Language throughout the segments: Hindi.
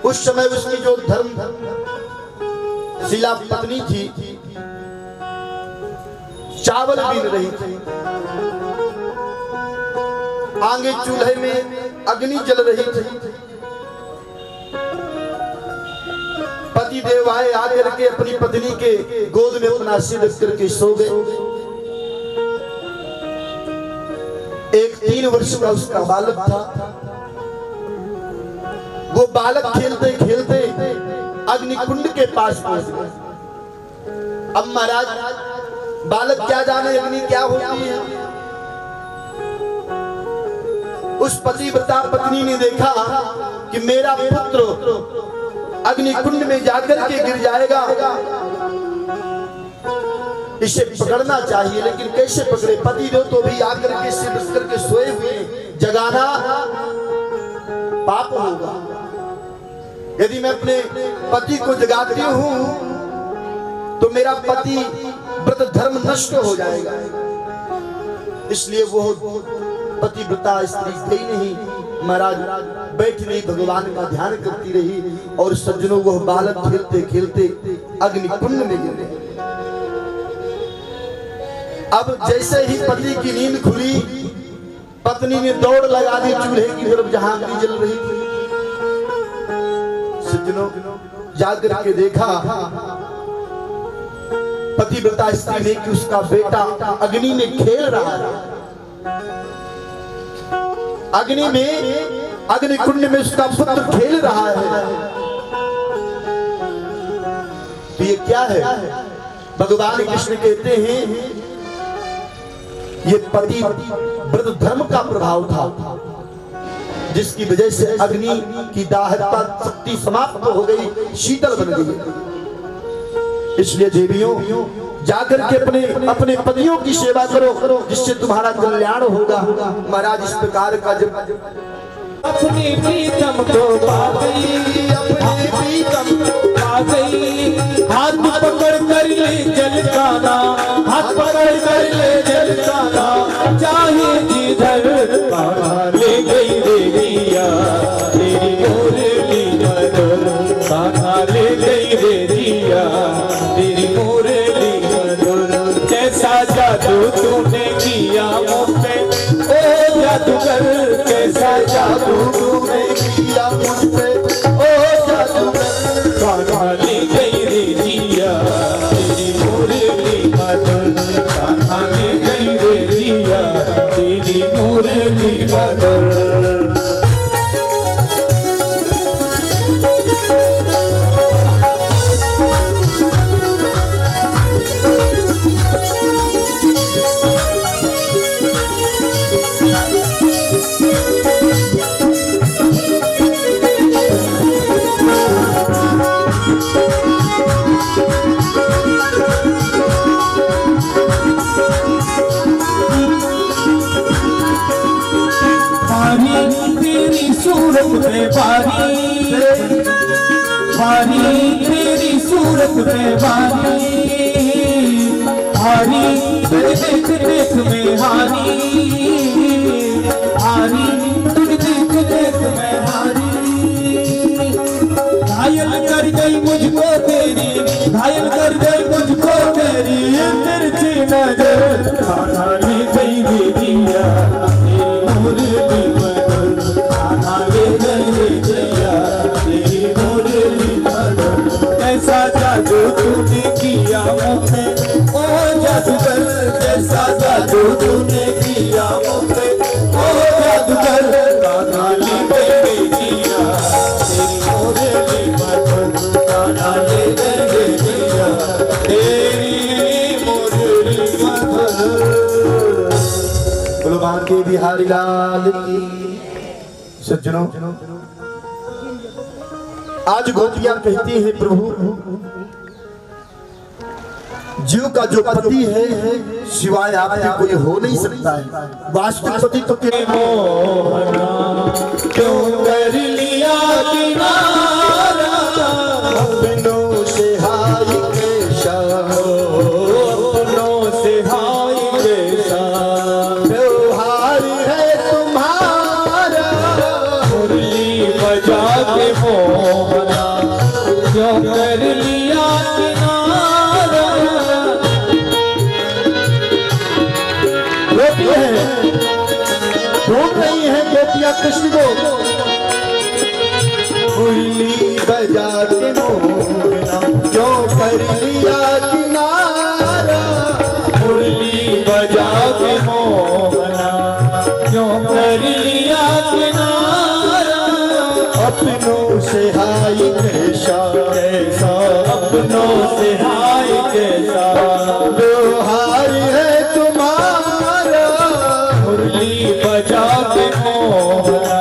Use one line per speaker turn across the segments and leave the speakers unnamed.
उस समय उसकी जो शिला पत्नी थी चावल बीन रही थी, आगे चूल्हे में अग्नि जल रही थी। पति देव आए, आकर के अपनी पत्नी के गोद में अपना सिर रख करके सो गए। एक 3 वर्ष का उसका बालक था। वो बालक खेलते खेलते अग्निकुंड के पास पहुंच गया। अब महाराज बालक क्या जाने अग्नि क्या होती है। उस पतिव्रता पत्नी ने देखा कि मेरा पुत्र अग्निकुंड में जाकर के गिर जाएगा, इसे पकड़ना चाहिए, लेकिन कैसे पकड़े। पति देव तो भी आकर के सिर रख करके सोए हुए, जगाना पाप होगा। यदि मैं अपने पति को जगाती हूं तो मेरा पति व्रत धर्म नष्ट हो जाएगा। इसलिए वो पतिव्रता स्त्री गई नहीं, महाराज बैठ रही, भगवान का ध्यान करती रही। और सज्जनों, वो बालक खेलते खेलते अग्निकुंड में गिर गए। अब जैसे ही पति की नींद खुली, पत्नी ने दौड़ लगा दी चूल्हे की तरफ जहां अग्नि जल रही थी। सज्जनों, जाकर के देखा पतिव्रता स्त्री ने कि उसका बेटा अग्नि में खेल रहा है। अग्नि में, अग्निकुंड में उसका पुत्र खेल रहा है। तो ये क्या है? भगवान कृष्ण कहते हैं ये पति व्रत धर्म का प्रभाव था, जिसकी वजह से अग्नि की दाहकता शक्ति समाप्त हो गई, शीतल बन गई। इसलिए देवियों, जाकर के अपने पतियों की सेवा करो, जिससे तुम्हारा कल्याण होगा। महाराज इस प्रकार का जब
अपनी प्रीतम को पा गई, अपनी प्रीतम को पा गई, हाथ पकड़ कर ले जल का ना, हाथ पकड़ कर ले जल का ना, चाहे जिधर ले गई देविया तेरी मुरली मधुर, कान्हा ले गई देविया तेरी मुरली मधुर। कैसा जादू तूने किया मुझ पे ओ जादूगर, कैसा जादू तूने किया मुझ पे ओ जादूगर। कान्हा ले गई देविया तेरी मुरली मधुर, कान्हा ले गई देविया तेरी मुरली मधुर। भारी तेरी सूरत में भारी, भारी तुझ देख देख में हारी, हारी तुझ देख देख में हारी। घायल कर गई मुझको तेरी, घायल कर गई मुझको तेरी तिरछी नजर, कान्हा ले गई देविया तेरी मुरली मधुर, कान्हा ले गई देविया तेरी मुरली मधुर। कैसा जादू तूने किया मुझे ओ जादूगर, कैसा जादू तूने किया मुझे ओ जादूगर। कान्हा ले गई देविया तेरी मुरली मधुर, कान्हा ले गई देविया तेरी मुरली मधुर। बलवान के बिहारी लाल की। सज्जनों, आज गोपियां कहती हैं प्रभु जीव का जो पति है सिवाय आपके कोई हो नहीं सकता है। वास्तविक पति तो क्यों कर लिया किनारा अपनों से हाय कैसा, अपनों से हाय कैसा व्यवहार है तुम्हारा। मुरली बजा के मोहना क्यों कर लिया किनारा।
गोपियां ढूंढ रही हैं गोपियां कृष्ण को, मुरली बजा के मोहना क्यों कर लिया किनारा।
मुरली बजा के मोहना क्यों कर लिया किनारा।
अपनों से हाय कैसा
कैसा अपनों से हाय कैसा
व्यवहार है तुम्हारा।
मुरली बजा के मोहना।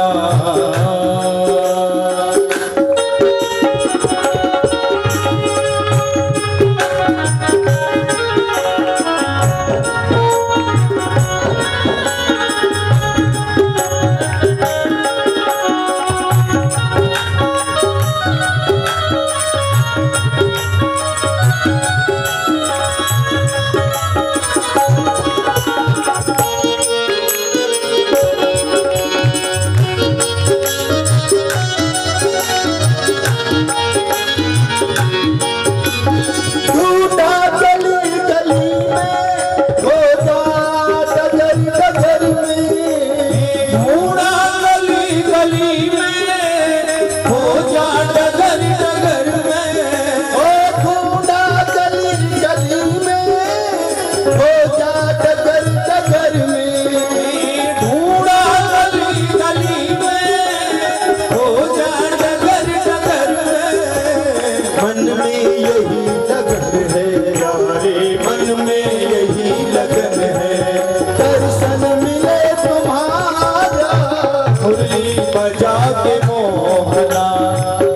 बजा के मोहना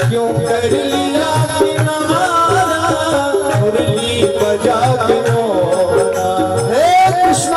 क्यों कर लिया किनारा। मुरली बजा के मोहना।
हे कृष्ण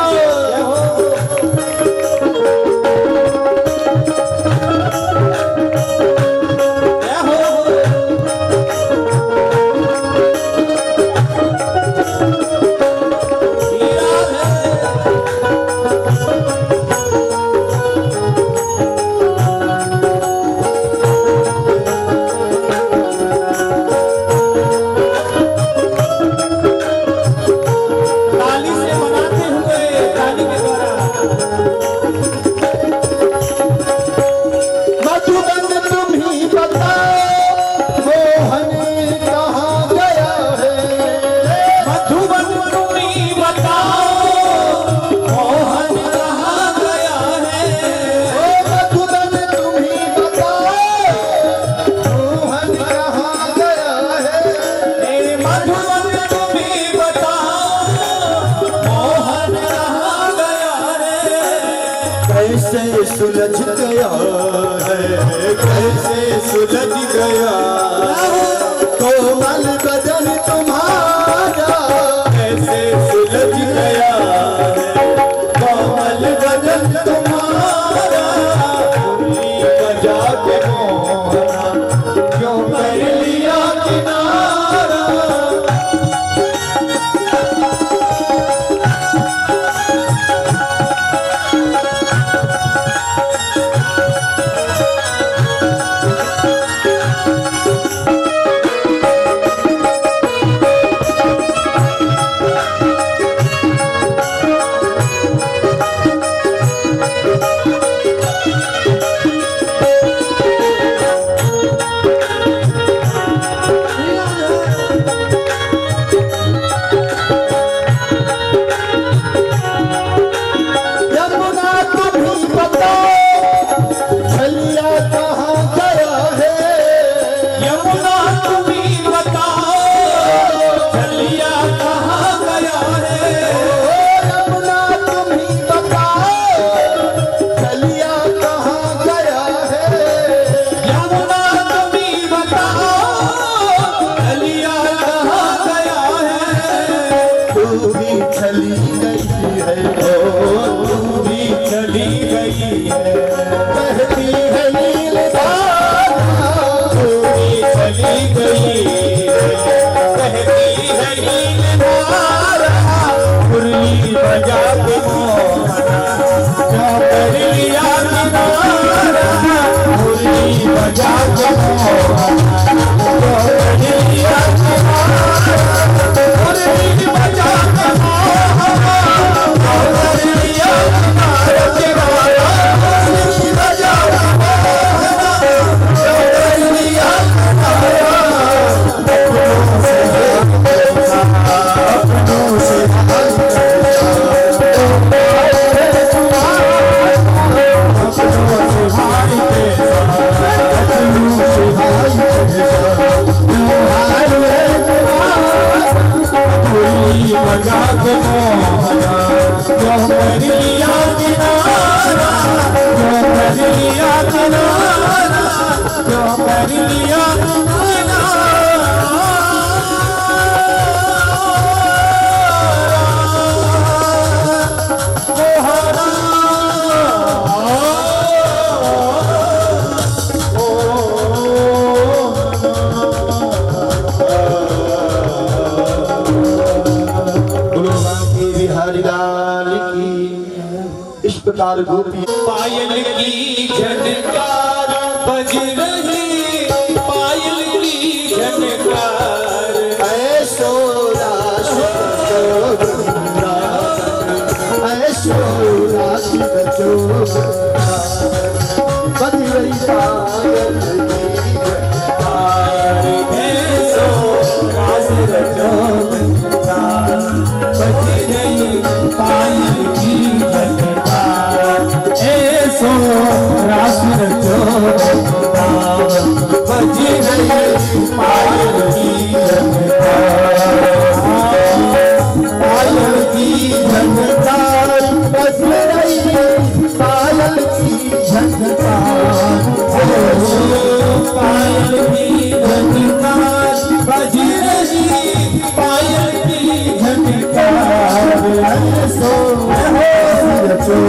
कैसे सुलझ गया है, कैसे सुलझ गया कोमल बदन तुम्हारा।
कैसे सुलझ गया कोमल बदन तुम्हारा। मुरली बजा के मोहना क्यों कर लिया किनारा। बजा मजाक मोहना कर लिया अरे मीठी मजाक मोहना कर लिया मीठी मजाक मोहना कर लिया अपनों से मजाक मोहना जो कर लिया किनारा जो कर लिया किनारा जो कर लिया
इस प्रकार गोपी
पायल की झनकार बज रही पायल की झनकार
ऐसो ऐसो बज रही
पायल की झनकार ऐसो रास रचो बज रही पायल की पायल की झनकार
बज रही पायल की झनकार
पायल की झनकार बज रही पायल की झनकार
ऐसो रचो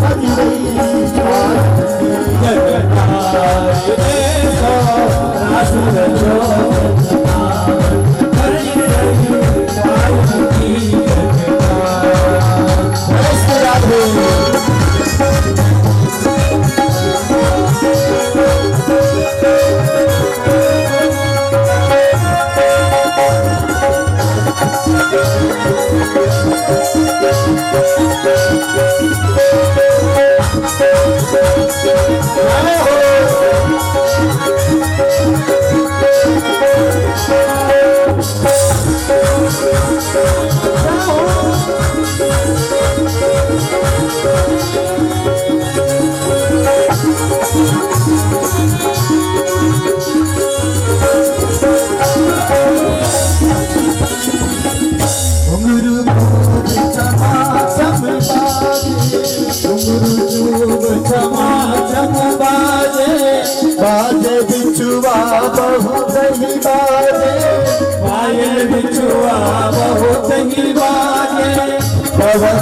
बज रही
रास रचो
बाजे बिचुआ बहुत ही बाजे
पायल बिचुआ बहुत ही बाजे
पवन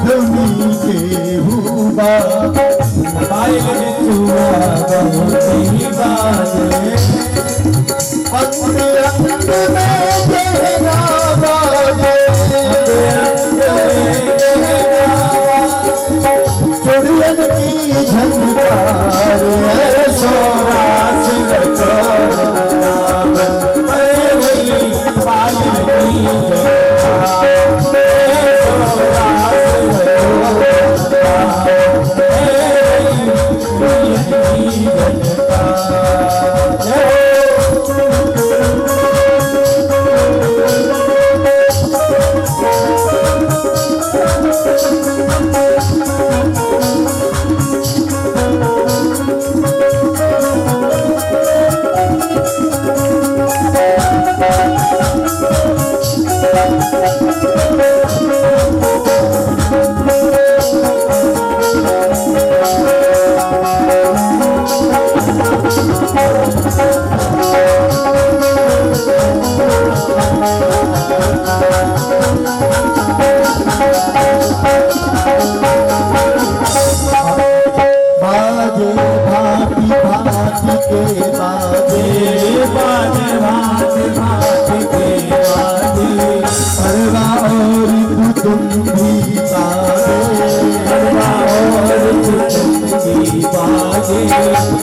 धुनी के हुआ
पायल बिचुआ बहुत ही बाजे
अंग में तेरा बाजे चुड़ियन की झनकार